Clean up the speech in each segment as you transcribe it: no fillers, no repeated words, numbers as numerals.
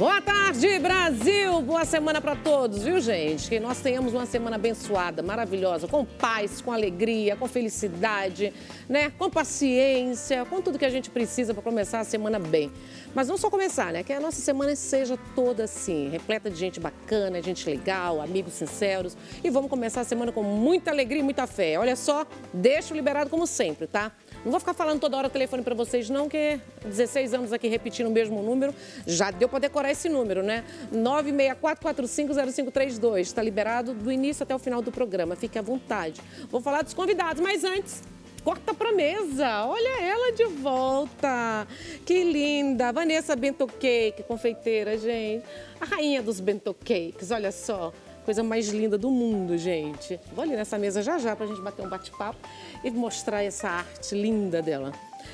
Boa tarde, Brasil! Boa semana para todos, viu, gente? Que nós tenhamos uma semana abençoada, maravilhosa, com paz, com alegria, com felicidade, né? Com paciência, com tudo que a gente precisa para começar a semana bem. Mas não só começar, né? Que a nossa semana seja toda assim, repleta de gente bacana, gente legal, amigos sinceros. E vamos começar a semana com muita alegria e muita fé. Olha só, deixo liberado como sempre, tá? Não vou ficar falando toda hora o telefone para vocês, não, que 16 anos aqui repetindo o mesmo número, já deu para decorar esse número, né? 964450532. Está liberado do início até o final do programa. Fique à vontade. Vou falar dos convidados, mas antes, corta pra mesa. Olha ela de volta. Que linda. Vanessa Bento Cake, confeiteira, gente. A rainha dos Bento Cakes, olha só. Coisa mais linda do mundo, gente. Vou ali nessa mesa já pra gente bater um bate-papo e mostrar essa arte linda dela.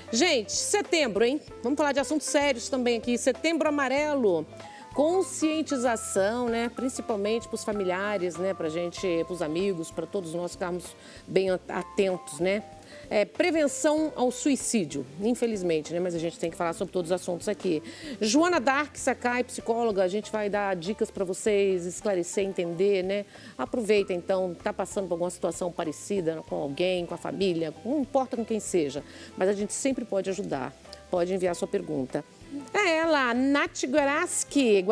Gente, setembro, hein? Vamos falar de assuntos sérios também aqui. Setembro Amarelo. Conscientização, né? Principalmente para os familiares, né? Para gente, para os amigos, para todos nós ficarmos bem atentos, né? Prevenção ao suicídio, infelizmente, né? Mas a gente tem que falar sobre todos os assuntos aqui. Joana Dark Sakai, psicóloga, a gente vai dar dicas para vocês, esclarecer, entender, né? Aproveita, então, tá passando por alguma situação parecida com alguém, com a família, não importa com quem seja, mas a gente sempre pode ajudar. Pode enviar sua pergunta. É ela, Nath Guareschi,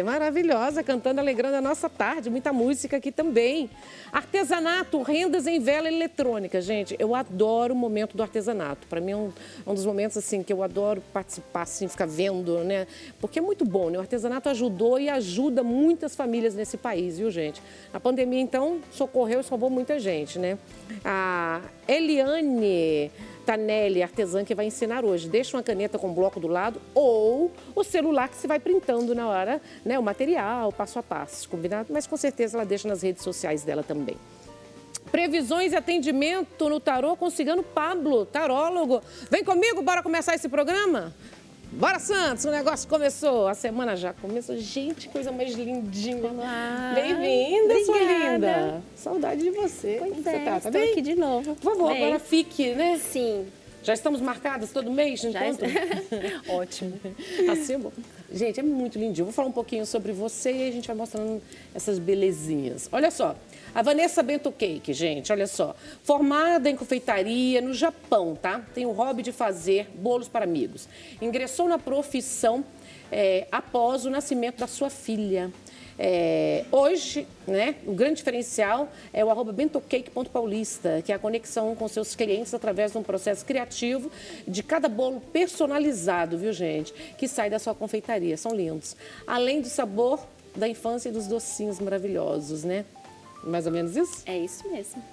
maravilhosa, cantando, alegrando a nossa tarde, muita música aqui também. Artesanato, rendas em vela eletrônica, gente, eu adoro o momento do artesanato, para mim é um dos momentos assim que eu adoro participar, assim, ficar vendo, né, porque é muito bom, né, o artesanato ajudou e ajuda muitas famílias nesse país, viu, gente? A pandemia, então, socorreu e salvou muita gente, né? A Eliane Tanelli, artesã, que vai ensinar hoje. Deixa uma caneta com bloco do lado ou o celular que você vai printando na hora, né? O material, passo a passo, combinado? Mas com certeza ela deixa nas redes sociais dela também. Previsões e atendimento no tarô com o Cigano Pablo, tarólogo. Vem comigo, bora começar esse programa? Bora, Santos, o negócio começou, a semana já começou. Gente, coisa mais lindinha. Olá. Bem-vinda, sua linda. Saudade de você. Pois Como você tá? Tá estou bem? aqui de novo. Por favor, agora fique, né? Sim. Já estamos marcadas todo mês, Já encontro? Ótimo. Assim é bom. Gente, é muito lindinho. Vou falar um pouquinho sobre você e a gente vai mostrando essas belezinhas. Olha só, a Vanessa Bento Cake, gente, olha só. Formada em confeitaria no Japão, tá? Tem o hobby de fazer bolos para amigos. Ingressou na profissão após o nascimento da sua filha. Hoje, né, o grande diferencial é o @bentocake.paulista, que é a conexão com seus clientes através de um processo criativo de cada bolo personalizado, viu, gente? Que sai da sua confeitaria. São lindos. Além do sabor da infância e dos docinhos maravilhosos, né? Mais ou menos isso? É isso mesmo.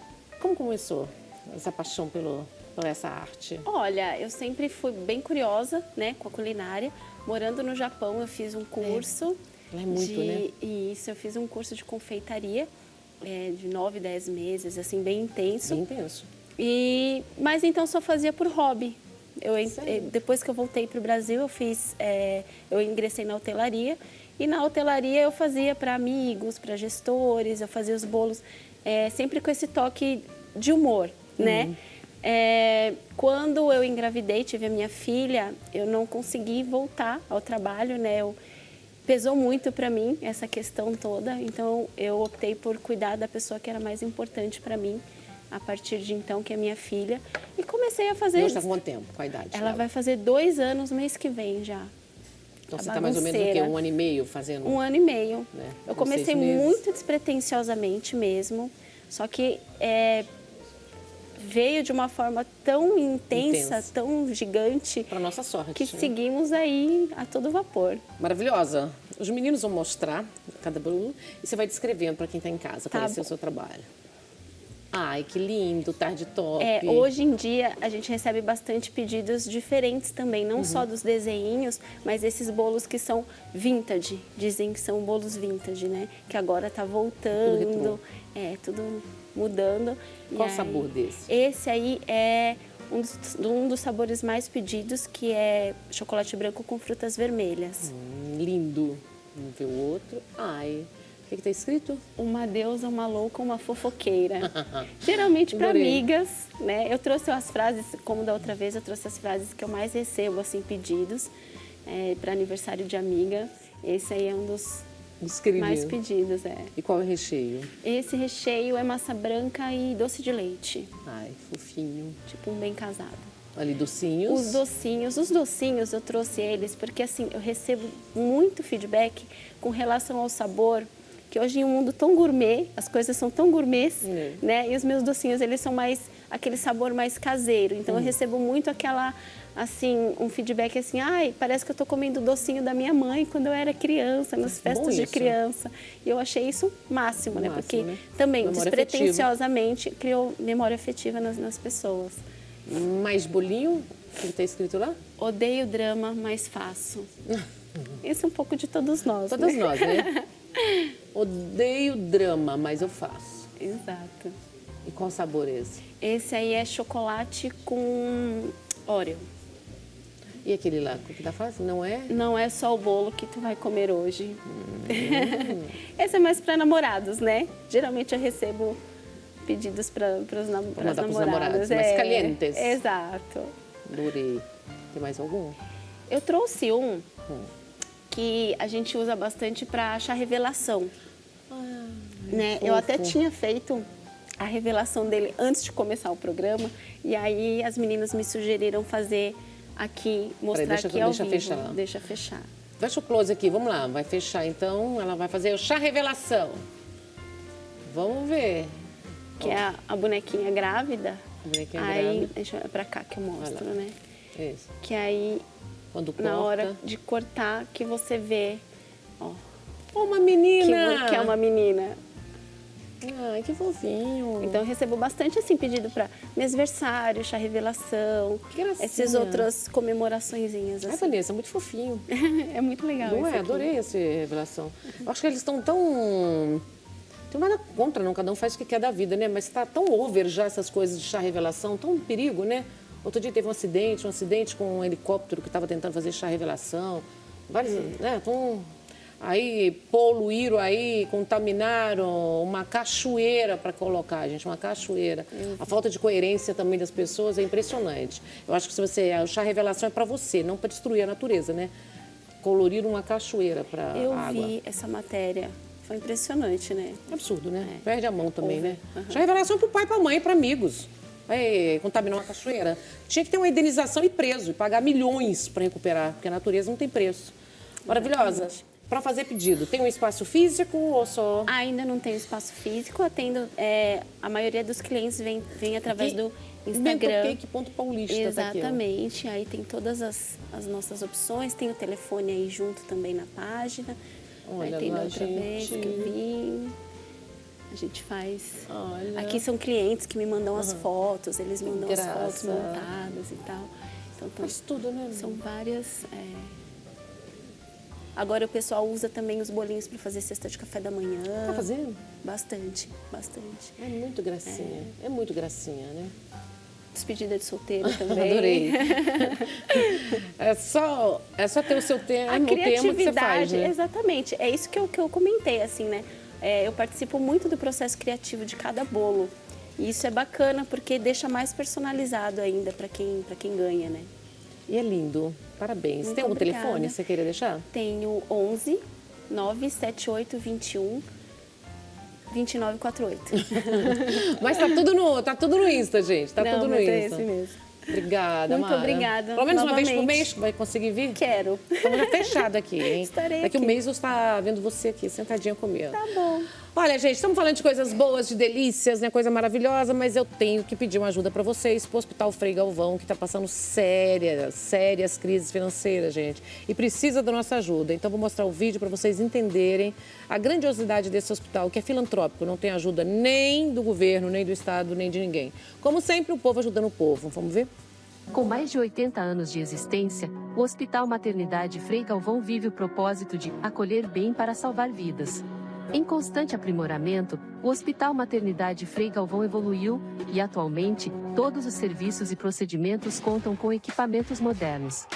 Como começou essa paixão por essa arte? Olha, eu sempre fui bem curiosa, né, com a culinária. Morando no Japão, eu fiz um curso. É muito, né? Isso, eu fiz um curso de confeitaria de 9, 10 meses, assim, bem intenso. Bem intenso. Mas então só fazia por hobby. Depois que eu voltei para o Brasil, eu ingressei na hotelaria. E na hotelaria eu fazia para amigos, para gestores, eu fazia os bolos sempre com esse toque de humor, né? Quando eu engravidei, tive a minha filha, eu não consegui voltar ao trabalho, né? Pesou muito para mim essa questão toda, então eu optei por cuidar da pessoa que era mais importante para mim, a partir de então, que é minha filha, e comecei a fazer... Hoje está com quanto tempo? Qual a idade? Ela vai fazer 2 anos mês que vem já. Então você está mais ou menos o quê? 1 ano e meio fazendo? 1 ano e meio. Né? Eu comecei muito despretensiosamente mesmo, só que veio de uma forma tão intensa, tão gigante... Para nossa sorte. Que seguimos aí a todo vapor. Maravilhosa. Os meninos vão mostrar cada bolo e você vai descrevendo para quem está em casa, para conhecer o seu trabalho. Ai, que lindo, tarde top. Hoje em dia a gente recebe bastante pedidos diferentes também, não só dos desenhinhos, mas esses bolos que são vintage. Dizem que são bolos vintage, né? Que agora tá voltando, tudo mudando. Qual o sabor desse? Esse aí é um dos sabores mais pedidos, que é chocolate branco com frutas vermelhas. Lindo. Vamos ver o outro. Ai, o que está escrito? Uma deusa, uma louca, uma fofoqueira. Geralmente para amigas, né? Eu trouxe as frases, como da outra vez, eu trouxe as frases que eu mais recebo, assim, pedidos para aniversário de amiga. Esse aí é um dos Queridinho. mais pedidos, E qual é o recheio? Esse recheio é massa branca e doce de leite. Ai, fofinho. Tipo um bem casado. Ali, docinhos. Os docinhos eu trouxe eles porque assim, eu recebo muito feedback com relação ao sabor, que hoje em um mundo tão gourmet, as coisas são tão gourmets, né? E os meus docinhos, eles são mais, aquele sabor mais caseiro. Então eu recebo muito aquela, assim, um feedback assim, ai, parece que eu tô comendo o docinho da minha mãe quando eu era criança, nas festas de criança. E eu achei isso máximo, né? Porque também, memória despretensiosamente, criou memória afetiva nas pessoas. Mais bolinho? O que está escrito lá? Odeio drama, mas faço. Esse é um pouco de todos nós. Todos nós, né? Odeio drama, mas eu faço. Exato. E qual sabor é esse? Esse aí é chocolate com Oreo. E aquele lá, o que tá fácil? Não é? Não é só o bolo que tu vai comer hoje. Esse é mais para namorados, né? Geralmente eu recebo pedidos para os namorados. Mais calientes. Exato. Adorei. Tem mais algum? Eu trouxe um que a gente usa bastante para chá revelação. Né? Eu até tinha feito a revelação dele antes de começar o programa. E aí as meninas me sugeriram fazer aqui, mostrar aqui ao vivo. Fechar. Deixa fechar. Fecha o close aqui, vamos lá. Vai fechar então, ela vai fazer o chá revelação. Vamos ver. Que é a bonequinha grávida. Bonequinha aí, grávida. Deixa eu pra cá que eu mostro, né? Isso. Que aí, quando corta, na hora de cortar, que você vê, ó. Uma menina! Que é uma menina. Ai, que fofinho. Então, eu recebo bastante, assim, pedido para mêsversário, chá revelação. Que gracinha. Essas outras comemoraçõezinhas, assim. Ai, Vanessa, muito fofinho. É muito legal. Não é? Adorei essa revelação. Eu acho que eles estão tão... Não tem nada contra, não. Cada um faz o que quer da vida, né? Mas está tão over já essas coisas de chá revelação, tão perigo, né? Outro dia teve um acidente com um helicóptero que estava tentando fazer chá revelação. Vários, né? Aí poluíram aí, contaminaram uma cachoeira para colocar, gente, uma cachoeira. A falta de coerência também das pessoas é impressionante. Eu acho que o chá revelação é para você, não para destruir a natureza, né? Colorir uma cachoeira para água. Eu vi essa matéria. Foi impressionante, né? Absurdo, né? Perde a mão também, né? Chá revelação para o pai, para a mãe, para amigos. Vai contaminar uma cachoeira. Tinha que ter uma indenização e preso, e pagar milhões para recuperar, porque a natureza não tem preço. Maravilhosa. Para fazer pedido, tem um espaço físico ou só... Ainda não tem espaço físico, atendo... a maioria dos clientes vem através do Instagram. Bentocake.paulista. Exatamente, tá aqui, aí tem todas as nossas opções, tem o telefone aí junto também na página. Olha tem lá, outra vez que eu vim. A gente faz... Olha. Aqui são clientes que me mandam as fotos, eles mandam as fotos montadas e tal. Então, faz tudo, né? São várias... Agora o pessoal usa também os bolinhos para fazer cesta de café da manhã. Tá fazendo? Bastante. É muito gracinha. É muito gracinha, né? Despedida de solteiro também. Adorei. É só ter o seu tema, A o tema que você faz, né? Exatamente. É isso que eu comentei, assim, né? Eu participo muito do processo criativo de cada bolo. E isso é bacana porque deixa mais personalizado ainda para quem ganha, né? E é lindo. Parabéns. Muito tem algum obrigada. telefone que você queria deixar? Tenho 11 978 21 2948. Mas tá tudo no Insta, gente. Tá tudo no Insta. É esse mesmo. Obrigada, Muito Mara. obrigada. Pelo menos novamente. uma vez por mês vai conseguir vir? Quero. Estamos já fechado aqui, hein? Estarei Daqui aqui. um mês eu vou estar vendo você aqui, sentadinha comigo. Tá bom. Olha, gente, estamos falando de coisas boas, de delícias, né? Coisa maravilhosa, mas eu tenho que pedir uma ajuda para vocês, para o Hospital Frei Galvão, que está passando sérias crises financeiras, gente. E precisa da nossa ajuda. Então, vou mostrar o vídeo para vocês entenderem a grandiosidade desse hospital, que é filantrópico, não tem ajuda nem do governo, nem do Estado, nem de ninguém. Como sempre, o povo ajudando o povo. Vamos ver? Com mais de 80 anos de existência, o Hospital Maternidade Frei Galvão vive o propósito de acolher bem para salvar vidas. Em constante aprimoramento, o Hospital Maternidade Frei Galvão evoluiu e, atualmente, todos os serviços e procedimentos contam com equipamentos modernos.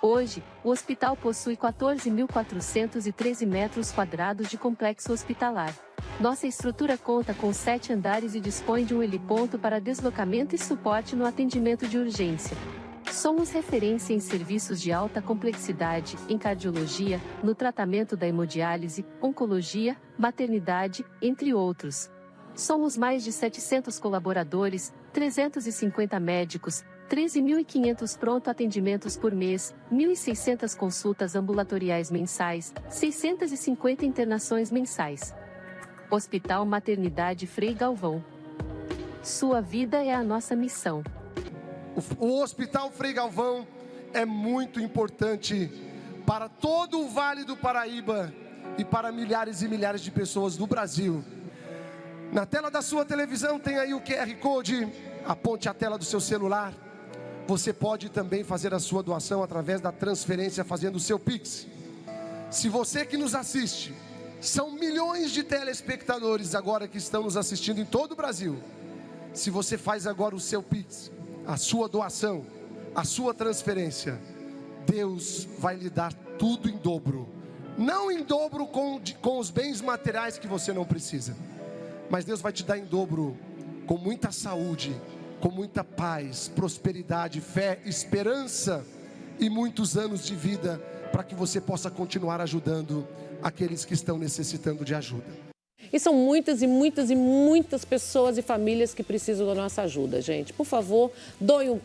Hoje, o hospital possui 14.413 metros quadrados de complexo hospitalar. Nossa estrutura conta com 7 andares e dispõe de um heliponto para deslocamento e suporte no atendimento de urgência. Somos referência em serviços de alta complexidade, em cardiologia, no tratamento da hemodiálise, oncologia, maternidade, entre outros. Somos mais de 700 colaboradores, 350 médicos, 13.500 pronto atendimentos por mês, 1.600 consultas ambulatoriais mensais, 650 internações mensais. Hospital Maternidade Frei Galvão. Sua vida é a nossa missão. O Hospital Frei Galvão é muito importante para todo o Vale do Paraíba e para milhares e milhares de pessoas do Brasil. Na tela da sua televisão tem aí o QR Code, aponte a tela do seu celular. Você pode também fazer a sua doação através da transferência fazendo o seu Pix. Se você que nos assiste, são milhões de telespectadores agora que estão nos assistindo em todo o Brasil. Se você faz agora o seu Pix, a sua doação, a sua transferência, Deus vai lhe dar tudo em dobro. Não em dobro com os bens materiais que você não precisa, mas Deus vai te dar em dobro com muita saúde, com muita paz, prosperidade, fé, esperança e muitos anos de vida para que você possa continuar ajudando aqueles que estão necessitando de ajuda. E são muitas e muitas e muitas pessoas e famílias que precisam da nossa ajuda, gente. Por favor,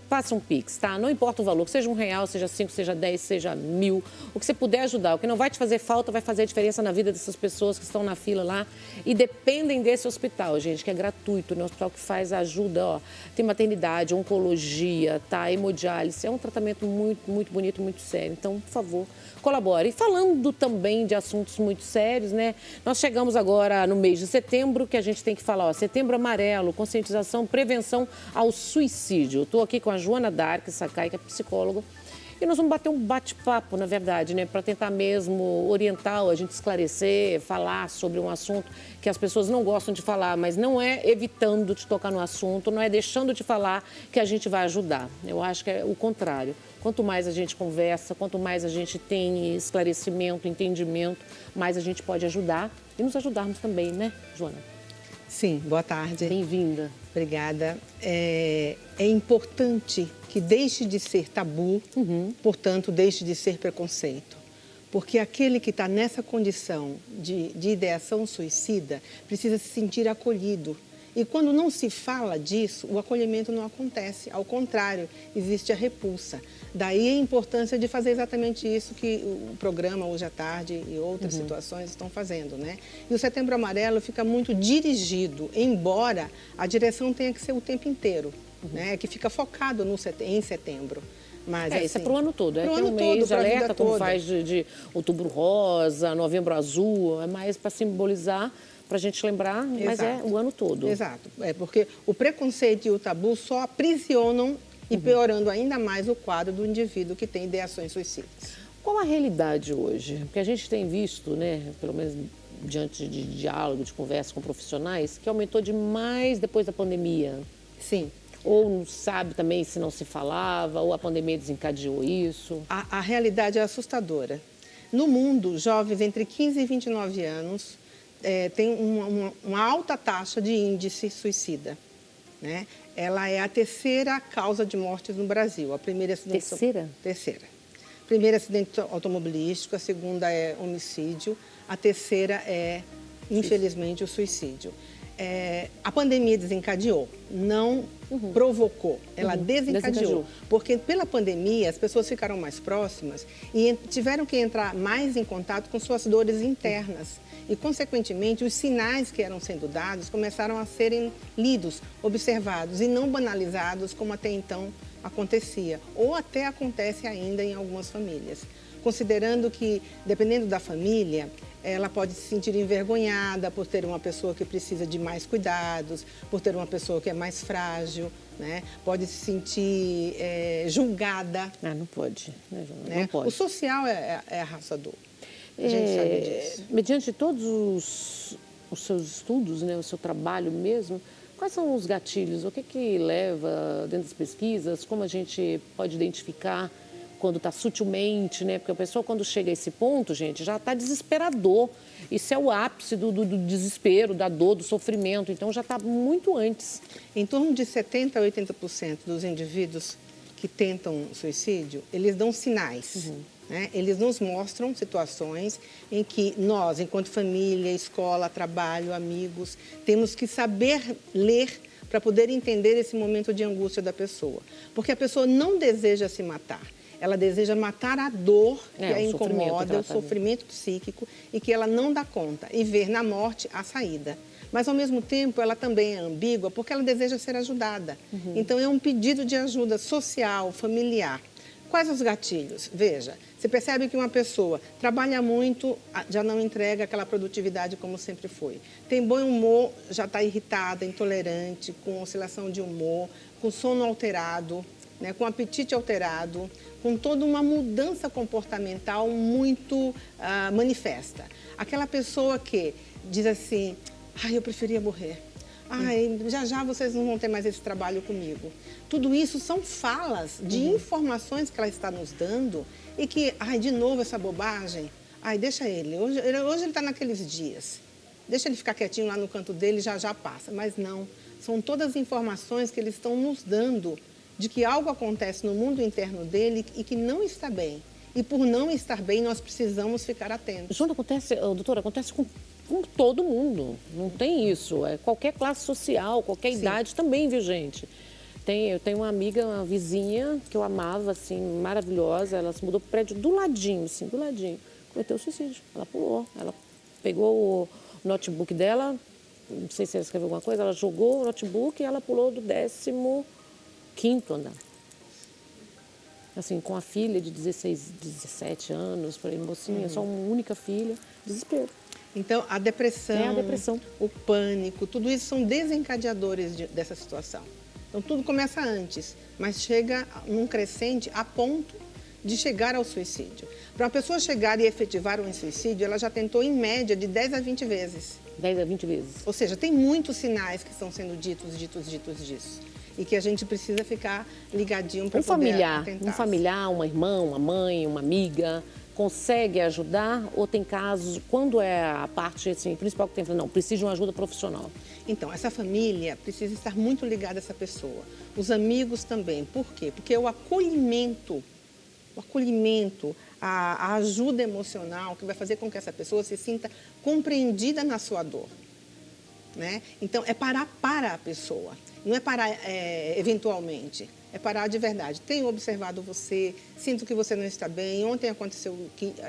faça um Pix, tá? Não importa o valor, seja R$1, seja 5, seja 10, seja 1.000. O que você puder ajudar, o que não vai te fazer falta, vai fazer a diferença na vida dessas pessoas que estão na fila lá e dependem desse hospital, gente, que é gratuito, né? Um hospital que faz ajuda, ó. Tem maternidade, oncologia, tá? Hemodiálise. É um tratamento muito, muito bonito, muito sério. Então, por favor, colabore. E falando também de assuntos muito sérios, né? Nós chegamos agora no mês de setembro, que a gente tem que falar, ó, Setembro Amarelo, conscientização, prevenção ao suicídio. Estou aqui com a Joana Dark Sakai, que é psicóloga, e nós vamos bater um bate-papo, na verdade, né, para tentar mesmo orientar, a gente esclarecer, falar sobre um assunto que as pessoas não gostam de falar, mas não é evitando de tocar no assunto, não é deixando de falar que a gente vai ajudar. Eu acho que é o contrário. Quanto mais a gente conversa, quanto mais a gente tem esclarecimento, entendimento, mais a gente pode ajudar e nos ajudarmos também, né, Joana? Sim, boa tarde. Bem-vinda. Obrigada. É importante que deixe de ser tabu, portanto, deixe de ser preconceito. Porque aquele que está nessa condição de ideação suicida precisa se sentir acolhido. E quando não se fala disso, o acolhimento não acontece. Ao contrário, existe a repulsa. Daí a importância de fazer exatamente isso que o programa Hoje à Tarde e outras situações estão fazendo, né? E o Setembro Amarelo fica muito dirigido, embora a direção tenha que ser o tempo inteiro, né? Que fica focado em setembro. Mas, isso é para o ano todo, é pro que é ano um mês todo, de alerta, como toda. faz de Outubro Rosa, Novembro Azul, é mais para simbolizar, para a gente lembrar, mas é o ano todo. Exato, porque o preconceito e o tabu só aprisionam e piorando ainda mais o quadro do indivíduo que tem ideações suicidas. Qual a realidade hoje? Porque a gente tem visto, né, pelo menos diante de diálogo, de conversa com profissionais, que aumentou demais depois da pandemia. Sim. Ou não sabe também se não se falava, ou a pandemia desencadeou isso. A realidade é assustadora. No mundo, jovens entre 15 e 29 anos têm uma alta taxa de índice suicida, né? Ela é a terceira causa de mortes no Brasil. A primeira acidente... Terceira? Terceira. Primeiro acidente automobilístico, a segunda é homicídio, a terceira é, infelizmente, o suicídio. A pandemia desencadeou, não provocou, ela desencadeou. Porque pela pandemia as pessoas ficaram mais próximas e tiveram que entrar mais em contato com suas dores internas. E, consequentemente, os sinais que eram sendo dados começaram a serem lidos, observados e não banalizados como até então acontecia, ou até acontece ainda em algumas famílias. Considerando que, dependendo da família, ela pode se sentir envergonhada por ter uma pessoa que precisa de mais cuidados, por ter uma pessoa que é mais frágil, né? Pode se sentir julgada. Não pode, né, Joana? Né? Não pode. O social é arrasador. A gente sabe disso. Mediante todos os seus estudos, né, o seu trabalho mesmo, quais são os gatilhos? O que leva dentro das pesquisas? Como a gente pode identificar quando está sutilmente, né? Porque a pessoa, quando chega a esse ponto, gente, já está desesperador. Isso é o ápice do desespero, da dor, do sofrimento. Então, já está muito antes. Em torno de 70% a 80% dos indivíduos que tentam suicídio, eles dão sinais. Né? Eles nos mostram situações em que nós, enquanto família, escola, trabalho, amigos, temos que saber ler para poder entender esse momento de angústia da pessoa. Porque a pessoa não deseja se matar. Ela deseja matar a dor que a incomoda, o sofrimento psíquico, e que ela não dá conta, e ver na morte a saída. Mas, ao mesmo tempo, ela também é ambígua porque ela deseja ser ajudada. Então, é um pedido de ajuda social, familiar. Quais os gatilhos? Veja, você percebe que uma pessoa trabalha muito, já não entrega aquela produtividade como sempre foi. Tem bom humor, já está irritada, intolerante, com oscilação de humor, com sono alterado, né, com apetite alterado, com toda uma mudança comportamental muito manifesta. Aquela pessoa que diz assim, eu preferia morrer. Já vocês não vão ter mais esse trabalho comigo. Tudo isso são falas de informações que ela está nos dando e que, de novo essa bobagem, deixa ele. Hoje ele está naqueles dias. Deixa ele ficar quietinho lá no canto dele, já passa. Mas não, são todas informações que eles estão nos dando de que algo acontece no mundo interno dele e que não está bem. E por não estar bem, nós precisamos ficar atentos. Isso acontece, doutora, acontece com todo mundo. Não tem isso. É qualquer classe social, qualquer idade também, viu, gente? Eu tenho uma amiga, uma vizinha, que eu amava, assim, maravilhosa. Ela se mudou pro prédio do ladinho, assim, do ladinho. Cometeu suicídio. Ela pulou. Ela pegou o notebook dela, não sei se ela escreveu alguma coisa, ela jogou o notebook e ela pulou do 15º andar. Assim, com a filha de 16, 17 anos, falei, mocinha, só uma única filha, desespero. Então, a depressão, o pânico, tudo isso são desencadeadores dessa situação. Então, tudo começa antes, mas chega num crescente a ponto de chegar ao suicídio. Para uma pessoa chegar e efetivar um suicídio, ela já tentou, em média, de 10 a 20 vezes. 10 a 20 vezes. Ou seja, tem muitos sinais que estão sendo ditos disso. E que a gente precisa ficar ligadinho para poder atentar. Um familiar, uma irmã, uma mãe, uma amiga, consegue ajudar? Ou tem casos, quando é a parte assim, principal que tem, não, precisa de uma ajuda profissional? Então, essa família precisa estar muito ligada a essa pessoa. Os amigos também. Por quê? Porque o acolhimento, a ajuda emocional que vai fazer com que essa pessoa se sinta compreendida na sua dor. Né? Então, é parar para a pessoa, não é parar eventualmente, é parar de verdade. Tenho observado você, sinto que você não está bem, ontem aconteceu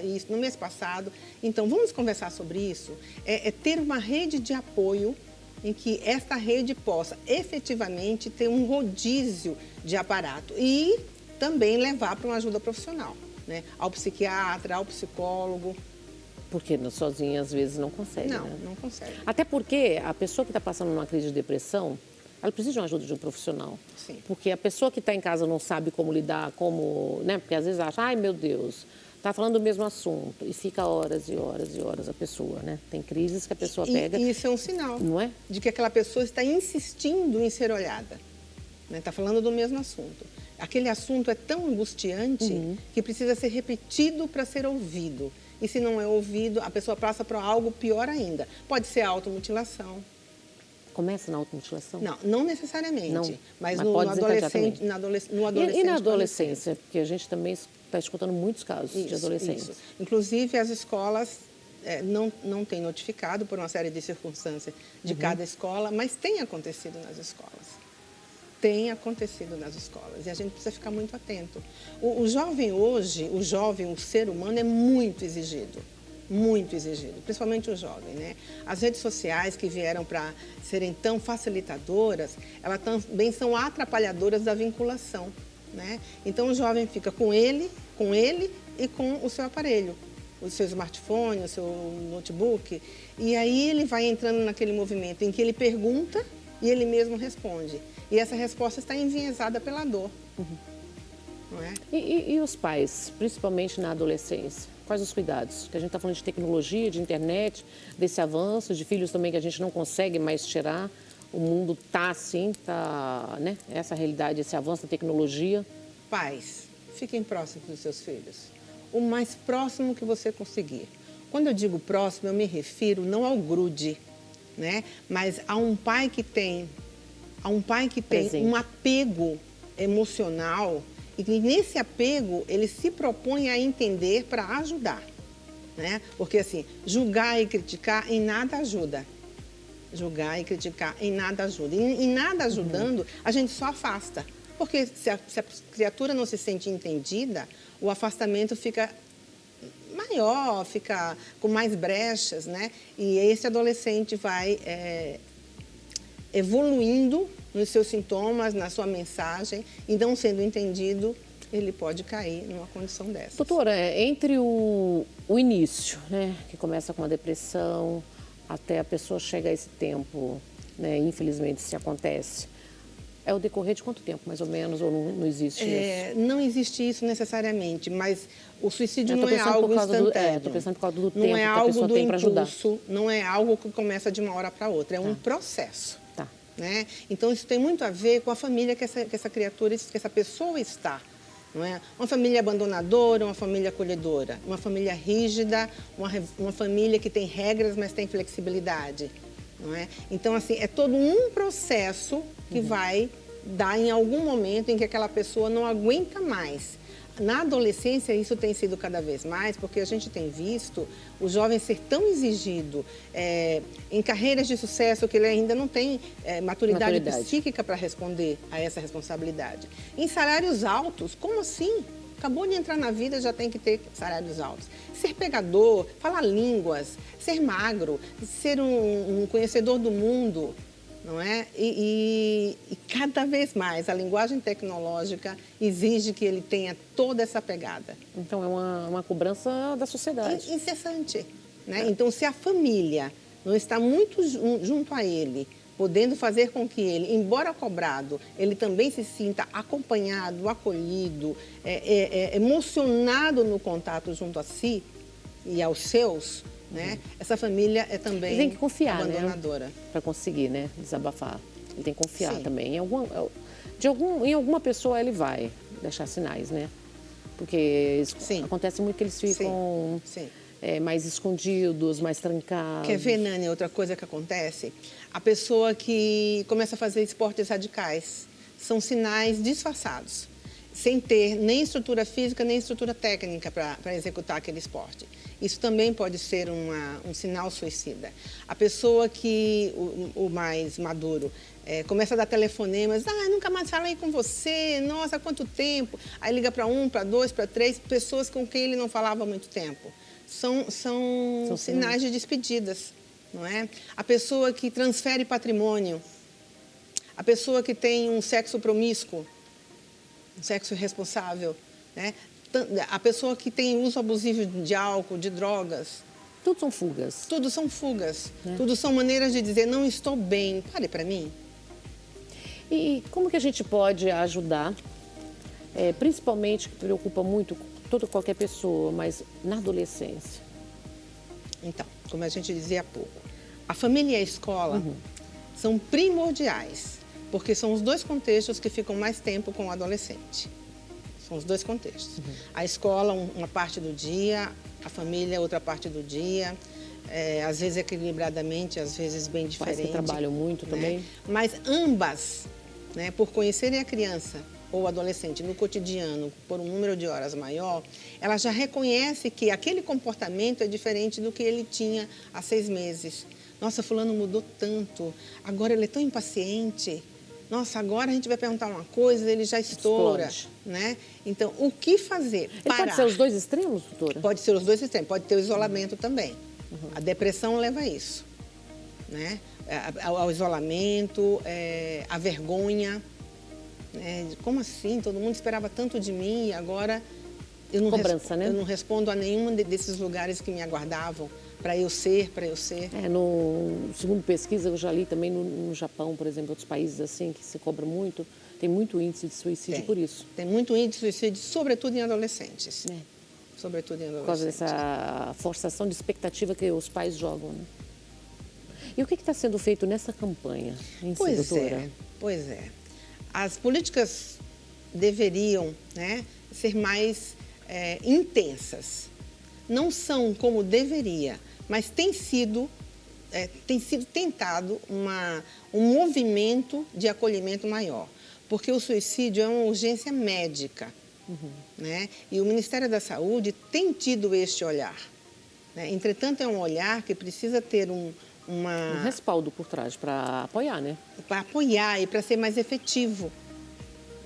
isso, no mês passado, então vamos conversar sobre isso. É ter uma rede de apoio em que esta rede possa efetivamente ter um rodízio de aparato e também levar para uma ajuda profissional, né? Ao psiquiatra, ao psicólogo. Porque sozinha, às vezes, não consegue, Não, né? não consegue. Até porque a pessoa que está passando numa crise de depressão, ela precisa de uma ajuda de um profissional. Sim. Porque a pessoa que está em casa não sabe como lidar, né? Porque às vezes acha, ai meu Deus, está falando do mesmo assunto. E fica horas e horas e horas a pessoa, né? Tem crises que a pessoa pega. E isso é um sinal, não é? De que aquela pessoa está insistindo em ser olhada. Está falando do mesmo assunto. Aquele assunto é tão angustiante que precisa ser repetido para ser ouvido. E se não é ouvido, a pessoa passa para algo pior ainda. Pode ser a automutilação. Começa na automutilação? Não necessariamente. Não, mas no adolescente. No adolescente. E na adolescência? Porque a gente também está escutando muitos casos de adolescentes. Isso. Inclusive, as escolas não têm notificado por uma série de circunstâncias de cada escola, mas tem acontecido nas escolas. Tem acontecido nas escolas e a gente precisa ficar muito atento. O jovem hoje, o ser humano é muito exigido, principalmente o jovem, né? As redes sociais que vieram para serem tão facilitadoras, elas também são atrapalhadoras da vinculação, né? Então o jovem fica com ele e com o seu aparelho, o seu smartphone, o seu notebook, e aí ele vai entrando naquele movimento em que ele pergunta e ele mesmo responde. E essa resposta está enviesada pela dor. Não é? E os pais, principalmente na adolescência? Quais os cuidados? Que a gente está falando de tecnologia, de internet, desse avanço, de filhos também que a gente não consegue mais tirar. O mundo está assim, né? Essa realidade, esse avanço da tecnologia. Pais, fiquem próximos dos seus filhos. O mais próximo que você conseguir. Quando eu digo próximo, eu me refiro não ao grude, né? Mas a um pai que tem um apego emocional E nesse apego, ele se propõe a entender para ajudar, né? Porque, assim, julgar e criticar em nada ajuda. Julgar e criticar em nada ajuda. E nada ajudando, a gente só afasta. Porque se a criatura não se sente entendida, o afastamento fica maior, fica com mais brechas, né? E esse adolescente vai evoluindo nos seus sintomas, na sua mensagem, e não sendo entendido, ele pode cair numa condição dessa. Doutora, entre o início, né, que começa com a depressão, até a pessoa chegar a esse tempo, né, infelizmente se acontece, é o decorrer de quanto tempo, mais ou menos, ou não existe isso? Não existe isso necessariamente, mas o suicídio não é algo instantâneo. Estou pensando por causa do tempo não é que a algo pessoa do tem para ajudar. impulso, não é algo que começa de uma hora para outra, é um processo. Tá. Né? Então, isso tem muito a ver com a família que essa criatura, que essa pessoa está. Não é? Uma família abandonadora, uma família acolhedora, uma família rígida, uma família que tem regras, mas tem flexibilidade. Não é? Então, assim, é todo um processo que vai dar em algum momento em que aquela pessoa não aguenta mais. Na adolescência, isso tem sido cada vez mais, porque a gente tem visto o jovem ser tão exigido em carreiras de sucesso que ele ainda não tem maturidade psíquica para responder a essa responsabilidade. Em salários altos, como assim? Acabou de entrar na vida, já tem que ter salários altos. Ser pegador, falar línguas, ser magro, ser um conhecedor do mundo, não é? E cada vez mais a linguagem tecnológica exige que ele tenha toda essa pegada. Então, é uma cobrança da sociedade. Incessante, né? Então, se a família não está muito junto a ele, podendo fazer com que ele, embora cobrado, ele também se sinta acompanhado, acolhido, emocionado no contato junto a si e aos seus, né? Essa família é também ele tem que confiar, abandonadora. Né? Para conseguir, né, desabafar. Ele tem que confiar Sim. também. Em alguma pessoa ele vai deixar sinais, né? Porque acontece muito que eles ficam mais escondidos, mais trancados. Quer ver, Nani, outra coisa que acontece? A pessoa que começa a fazer esportes radicais. São sinais disfarçados, sem ter nem estrutura física, nem estrutura técnica para executar aquele esporte. Isso também pode ser um sinal suicida. A pessoa que, o mais maduro, começa a dar telefonemas, nunca mais falei com você, nossa, quanto tempo. Aí liga para 1, para 2, para 3, pessoas com quem ele não falava há muito tempo. São sinais de despedidas, não é? A pessoa que transfere patrimônio, a pessoa que tem um sexo promíscuo, um sexo irresponsável, né? A pessoa que tem uso abusivo de álcool, de drogas. Tudo são fugas. Tudo são fugas. Né? Tudo são maneiras de dizer, não estou bem, pare para mim. E como que a gente pode ajudar, principalmente, que preocupa muito qualquer pessoa, mas na adolescência? Então, como a gente dizia há pouco, a família e a escola são primordiais, porque são os dois contextos que ficam mais tempo com o adolescente. São os dois contextos. A escola, uma parte do dia, a família, outra parte do dia. Às vezes equilibradamente, às vezes bem diferente. Pais que trabalham muito também. Mas ambas, né, por conhecerem a criança ou o adolescente no cotidiano, por um número de horas maior, ela já reconhece que aquele comportamento é diferente do que ele tinha há 6 meses. Nossa, fulano mudou tanto, agora ele é tão impaciente. Nossa, agora a gente vai perguntar uma coisa, ele já estoura, né? Então, o que fazer? Pode ser os dois extremos, doutora? Pode ser os dois extremos, pode ter o isolamento também. A depressão leva a isso, né? Ao isolamento, a vergonha. Como assim? Todo mundo esperava tanto de mim e agora eu não respondo a nenhum desses lugares que me aguardavam. Para eu ser. Segundo pesquisa, eu já li também no Japão, por exemplo, outros países assim, que se cobra muito, tem muito índice de suicídio por isso. Tem muito índice de suicídio, sobretudo em adolescentes. Sobretudo em adolescentes. Por causa dessa forçação de expectativa que os pais jogam, né? E o que está sendo feito nessa campanha em si, doutora? Pois é. As políticas deveriam, né, ser mais intensas. Não são como deveria, mas tem sido tentado um movimento de acolhimento maior, porque o suicídio é uma urgência médica, né? E o Ministério da Saúde tem tido este olhar, né? Entretanto, é um olhar que precisa ter um respaldo por trás para apoiar, né? Para apoiar e para ser mais efetivo,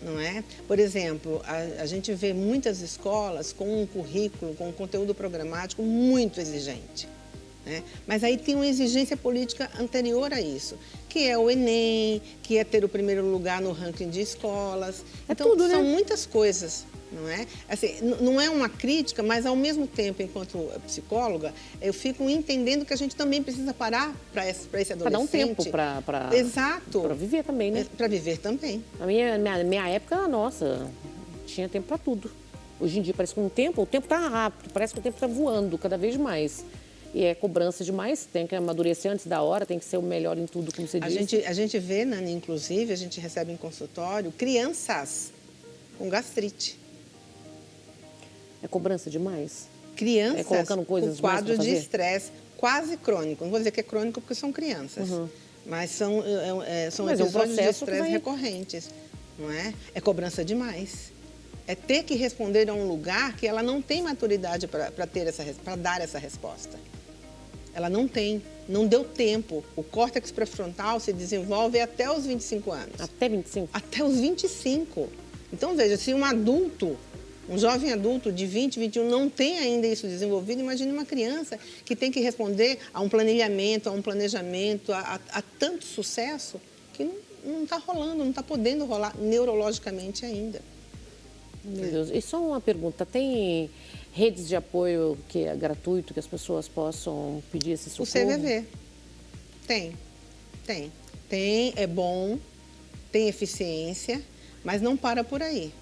não é? Por exemplo, a gente vê muitas escolas com um currículo, com um conteúdo programático muito exigente, né? Mas aí tem uma exigência política anterior a isso, que é o Enem, que é ter o primeiro lugar no ranking de escolas. Então, tudo, né? São muitas coisas. Não é? Assim, não é uma crítica, mas ao mesmo tempo, enquanto psicóloga, eu fico entendendo que a gente também precisa parar para esse adolescente. Para dar um tempo para Exato. Para viver também, né? Para viver também. Na minha época, nossa, tinha tempo para tudo. Hoje em dia parece que o tempo está rápido, parece que o tempo está voando cada vez mais. E é cobrança demais, tem que amadurecer antes da hora, tem que ser o melhor em tudo, como você disse. A gente vê, Nani, inclusive, a gente recebe em consultório crianças com gastrite. É cobrança demais? Crianças colocando coisas com quadro mais pra de fazer? estresse quase crônico. Não vou dizer que é crônico porque são crianças, mas são Mas é um episódios de processo que estresse vai- recorrentes. Não é? É cobrança demais. É ter que responder a um lugar que ela não tem maturidade para dar essa resposta. Ela não tem, não deu tempo. O córtex pré-frontal se desenvolve até os 25 anos. Até 25? Até os 25. Então, veja, se um adulto, um jovem adulto de 20, 21 não tem ainda isso desenvolvido, imagine uma criança que tem que responder a um planejamento, a tanto sucesso que não está rolando, não está podendo rolar neurologicamente ainda. Meu Deus. E só uma pergunta, tem redes de apoio que é gratuito, que as pessoas possam pedir esse socorro? O CVV. Tem, é bom, tem eficiência, mas não para por aí.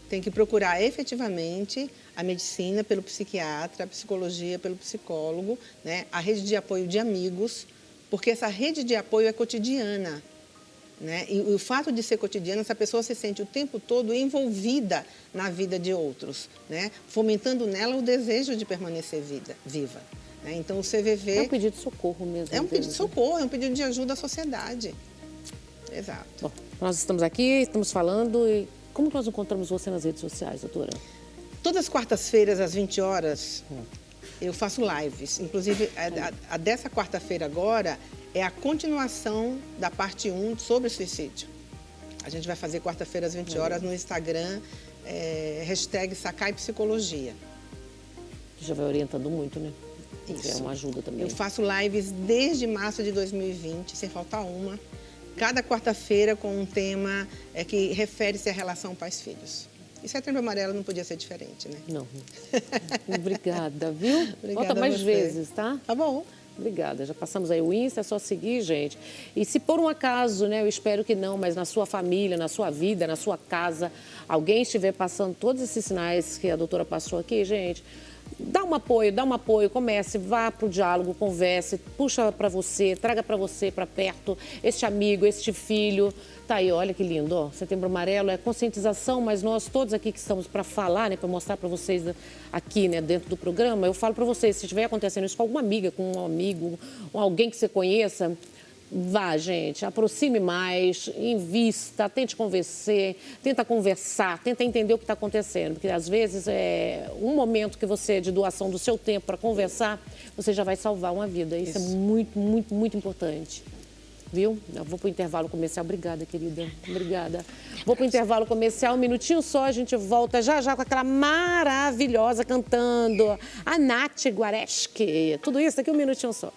Tem que procurar efetivamente a medicina pelo psiquiatra, a psicologia pelo psicólogo, né? A rede de apoio de amigos, porque essa rede de apoio é cotidiana, né? E o fato de ser cotidiana, essa pessoa se sente o tempo todo envolvida na vida de outros, né? Fomentando nela o desejo de permanecer viva. Né? Então, o CVV... É um pedido de socorro mesmo. É um pedido de socorro, é um pedido de ajuda à sociedade. Exato. Bom, nós estamos aqui, estamos falando e como que nós encontramos você nas redes sociais, doutora? Todas as quartas-feiras, às 20 horas, eu faço lives. Inclusive, a dessa quarta-feira agora é a continuação da parte 1 sobre suicídio. A gente vai fazer quarta-feira às 20 horas no Instagram, hashtag Sakai Psicologia. Já vai orientando muito, né? Isso. É uma ajuda também. Eu faço lives desde março de 2020, sem faltar uma. Cada quarta-feira com um tema que refere-se à relação pais-filhos. E Setembro Amarelo não podia ser diferente, né? Não. Obrigada, viu? Obrigada Volta mais a você. vezes, tá? Tá bom. Obrigada. Já passamos aí o Insta, é só seguir, gente. E se por um acaso, né, eu espero que não, mas na sua família, na sua vida, na sua casa, alguém estiver passando todos esses sinais que a doutora passou aqui, gente, dá um apoio, comece, vá para o diálogo, converse, puxa para você, traga para você, para perto, este amigo, este filho. Tá aí, olha que lindo, ó. Setembro Amarelo é conscientização, mas nós todos aqui que estamos para falar, né, para mostrar para vocês aqui, né, dentro do programa, eu falo para vocês, se estiver acontecendo isso com alguma amiga, com um amigo, com alguém que você conheça, vá, gente, aproxime mais, invista, tente conversar, tenta entender o que está acontecendo, porque às vezes um momento que você, de doação do seu tempo para conversar, você já vai salvar uma vida. Isso é muito, muito, muito importante. Viu? Eu vou para o intervalo comercial. Obrigada, querida. Obrigada. Vou para o intervalo comercial, um minutinho só, a gente volta já com aquela maravilhosa cantando, a Nath Guareschi. Tudo isso daqui um minutinho só.